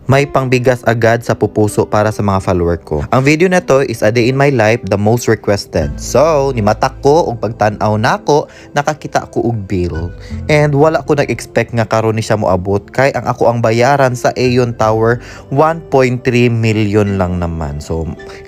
may pangbigas agad sa pupuso para sa mga follower ko. Ang video na to is a day in my life, the most requested. So, nimatak ko og pagtan-aw nako, nakakita ko og bill. And wala ko nag-expect nga karon ni siya moabot kay ang ako ang bayaran sa Aeon Tower 1.3 million lang naman. So,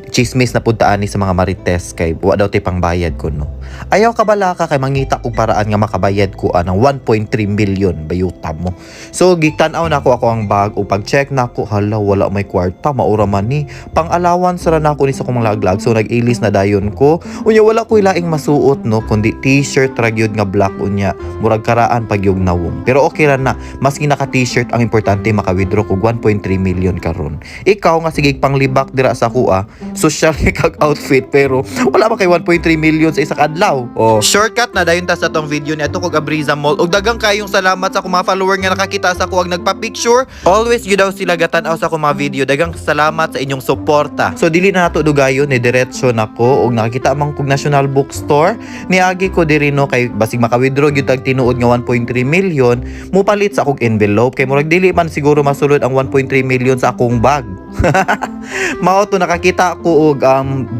chismis na puntaan ni sa mga marites kay wa daw tay pangbayad ko no. Ayaw ka bala ka kay mangita og paraan nga makabayad ko ng 1.3 million bayuta mo. So gitan-aw na ako ang bag o pag-check na ako hala wala may kwarta maura man ni. Pang-allowance ra na ako ni sa kong laglag. So nag-ilis na dayon ko. Unya wala ko ilaing masuot no kundi t-shirt ra gyud nga black unya. Murag karaan pag yung nawong. Pero okay ra na. Maski naka t-shirt ang importante maka-withdraw ko 1.3 million karon. Ikaw nga sige panglibak dira sa kuha social kag outfit pero wala ba kay 1.3 million sa isa ka adlaw. Oh. Shortcut na dayon ta sa tong video ni ato kog Abriza Mall. Og daghang kayong salamat sa akong mga follower nga nakakita sa ako ag nagpa-picture. Always gyud daw sila gatan-aw sa akong mga video. Daghang salamat sa inyong suporta. So dili na nato dugayon ni diretso nako og nakakita man kog National Bookstore. Niagi ko diri no kay basig maka-withdraw gyud tag tinuod nga 1.3 million, mupalit sa akong envelope kay murag dili man siguro masulod ang 1.3 million sa akong bag. Mao to nakakita ko og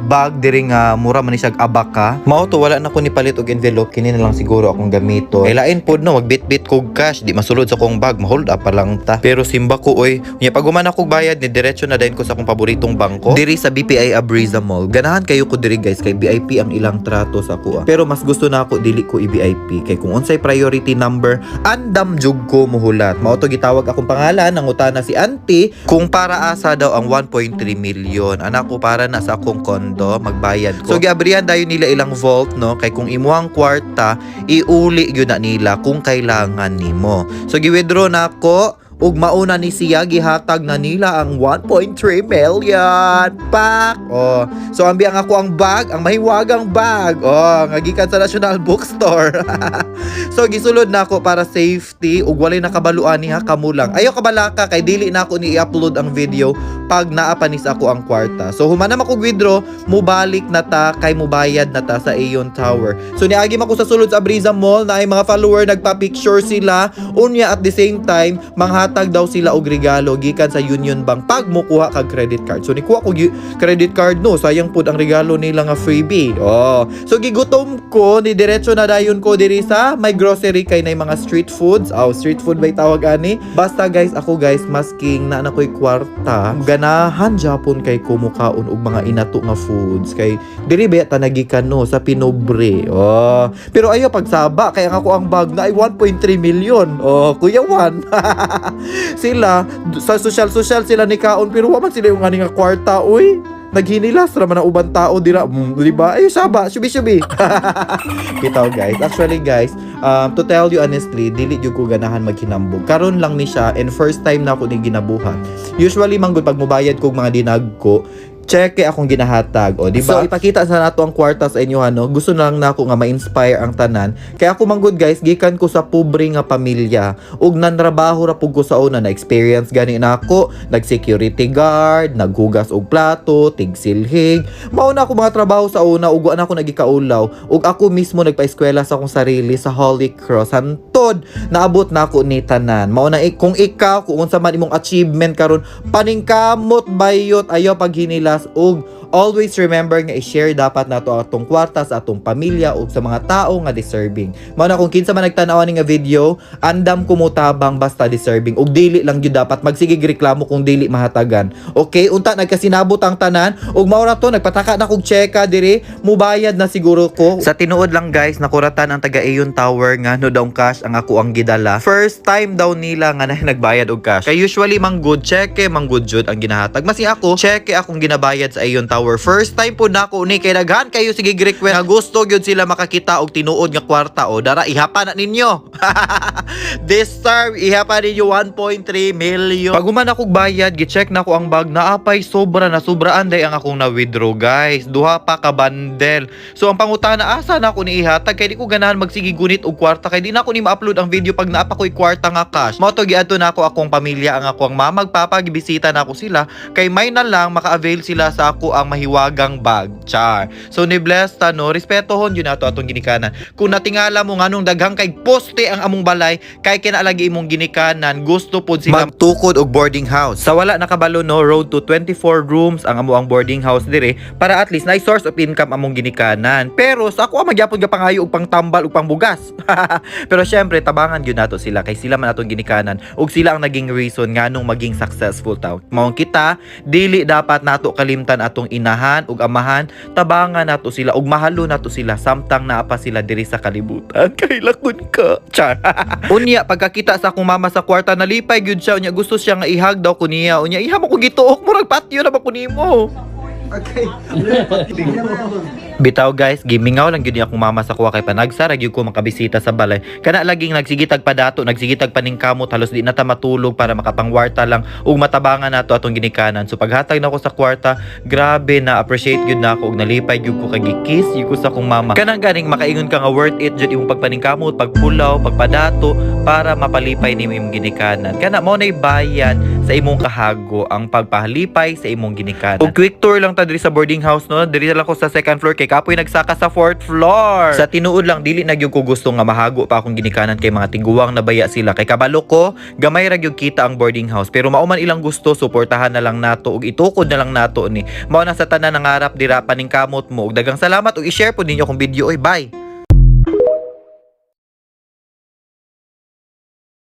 bag diri nga mura man ni siya abaka. Mao to wala na ko ni palit og envelope kini na lang siguro akong gamito. Kay lain pod no magbit-bit kog cash di masulod sa akong bag ma-hold up pa lang ta. Pero simba ko oy, nya pag human akong bayad ni diretso na dayon ko sa akong paboritong bangko diri sa BPI Abriza Mall. Ganahan kayo ko diri guys kay VIP ang ilang trato sa kuha. Pero mas gusto na ako dili ko i-VIP kay kung unsay priority number andam jug ko muhulat. Mao to gitawag akong pangalan nangutana si auntie kung para asa daw ang 1.3 million. Anak ko para na sa akong kondo magbayad ko. So giabrihan dayon nila ilang vault no kay kung imuhang kwarta iuli gyud na nila kung kailangan nimo. So gi-withdraw na ako ug mauna ni siya gihatag na nila ang 1.3 million pak. Oh, so ambiang ako ang bag, ang mahiwagang bag. Oh, nga gikan sa National Bookstore. So gisulod na ako para safety ug walay nakabaluan niha kamo lang. Ayaw kabalaka kay dili na ako ni i-upload ang video pag naapanis ako ang kwarta. So human na ako withdraw, mubalik na ta kay mubayad na ta sa Aeon Tower. So niagi man ko sa sulod sa Abriza Mall na ay mga follower nagpa-picture sila unya at the same time manghatag daw sila og regalo gikan sa Union Bank pag mukuha kag credit card. So nikuha ko credit card no, sayang pud ang regalo nila nga freebie. Oh, so gigutom ko ni diretso na dayon ko diri sa may grocery kay nay mga street foods. Oh, street food bay tawag ani. Basta guys, ako guys masking na nakoy kwarta. Ganahan japon kay kumukaon og mga inato nga foods kay diri ba ta nagikan no sa Pinobre. Oh, pero ayo pagsaba kay ako ang bag na ay 1.3 million. Oh, Kuya Juan. Sila sa social sila ni kaon pero wa man sila yung nga kwarta uy. Naghinilas ra man ang ubang tao dira, di ba? Ay saba, syubi. Bitaw guys. Actually guys, to tell you honestly, dili jud ko ganahan maghinambog. Karon lang ni siya and first time na ako ni ginabuhat. Usually manggod pag mobayad kog mga dinag ko, check akong ginahatag o di ba? So ipakita sa nato ang kwarta sa inyo ano. Gusto na lang nako nga ma-inspire ang tanan. Kaya ako manggod guys, gikan ko sa pobre nga pamilya ug nanrabaho ra pug ko sa una na experience gani nako, nag-security guard, naghugas og plato, tigsilhig. Mao na ako mga trabaho sa una ug wa na ako nagikaulaw ug ako mismo nagpa-eskwela sa akong sarili sa Holy Cross. Hantod naabot na ako ni tanan. Mao na kung ikaw kung unsa man imong achievement karon paningkamot bayot ayaw paghinilas ug always remember nga i-share dapat nato atong kwarta sa atong pamilya ug sa mga tao nga deserving. Mao na kung kinsa man nagtan-aw ni nga video, andam kumutabang basta deserving ug dili lang gyud dapat magsigig reklamo kung dili mahatagan. Okay, unta nagkasinabot ang tanan ug mao ra to nagpataka na kog cheka diri, mubayad na siguro ko. Sa tinuod lang guys, nakuratan ang taga Aeon Tower nga no daw cash ang ako ang gidala. First time daw nila nga nagbayad og cash. Kay usually manggod cheke, manggod jud ang ginahatag. Masi ako, cheke akong ginabayad sa Aeon Tower. First time po nako ni kay daghan kayo sige request nga gusto gyud sila makakita og tinuod nga kwarta o dara ihapa na ninyo. This time ihapa ninyo 1.3 million. Pag human akong bayad, gi-check na ko ang bag naapay sobra na sobraan day ang akong na-withdraw guys. Duha pa ka bundle. So ang pangutana asa na ako ni ihatag kay di ko ganahan magsige gunit og kwarta kay di na ako ni ma-upload ang video pag naapa ko'y kwarta nga cash. Mao to giadto na ako akong pamilya ang ako ang mama magpapa gibisita na ako sila kay may na lang maka-avail sila sa ako ang ang mahiwagang bag. Char. So ni bless ta no, respetuhon yun nato atong ginikanan. Kung natingala mo nganong daghang kay poste ang among balay, kay kinaalagi imong ginikanan, gusto pod sila magtukod og boarding house. Sa wala nakabalo no, road to 24 rooms ang amuang boarding house dire para at least na source of income among ginikanan. Pero sa ako magyapon ga pangayo og pangtambal og pangbugas. Pero syempre tabangan gyud nato sila kay sila man atong ginikanan ug sila ang naging reason nganong maging successful taw. Maong kita dili dapat nato kalimtan atong inahan ug amahan, tabangan nato sila ug mahalo nato sila samtang naa pa sila diri sa kalibutan. Kay lakon ka. Char. Unya pagkakita sa akong mama sa kwarta nalipay gyud siya unya gusto siya nga ihag daw ko niya. Unya iha mo ko gituok murag patio na ba ko nimo. Okay. Bitaw guys, gimingaw lang gyud ni akong mama sa kuha kay panagsara gyud ko makabisita sa balay. Kana laging nagsigitag padato, nagsigitag paningkamot, halos di na ta matulog para makapangwarta lang ug matabangan nato atong ginikanan. So paghatag nako sa kwarta, grabe na appreciate gyud nako ug nalipay gyud ko kay gi-kiss gyud ko sa akong mama. Kanang ganing makaingon ka nga worth it jud imong pagpaningkamot, pagpulaw, pagpadato para mapalipay nimo imong ginikanan. Kana mo nay bayan sa imong kahago ang pagpahalipay sa imong ginikanan. Ug quick tour lang ta diri sa boarding house no, diri lang ko sa second floor kay kapoy nagsaka sa 4th floor. Sa tinuod lang dili na gyud ko gusto nga mahago pa akong ginikanan kay mga tiguwang na baya sila kay kabalo ko gamay ra gyud kita ang boarding house pero mao man ilang gusto suportahan na lang nato ug itukod na lang nato ni. Mao na sa tanan nangarap dira paningkamot mo ug daghang salamat ug i-share pod ninyo akong video. Oy, bye.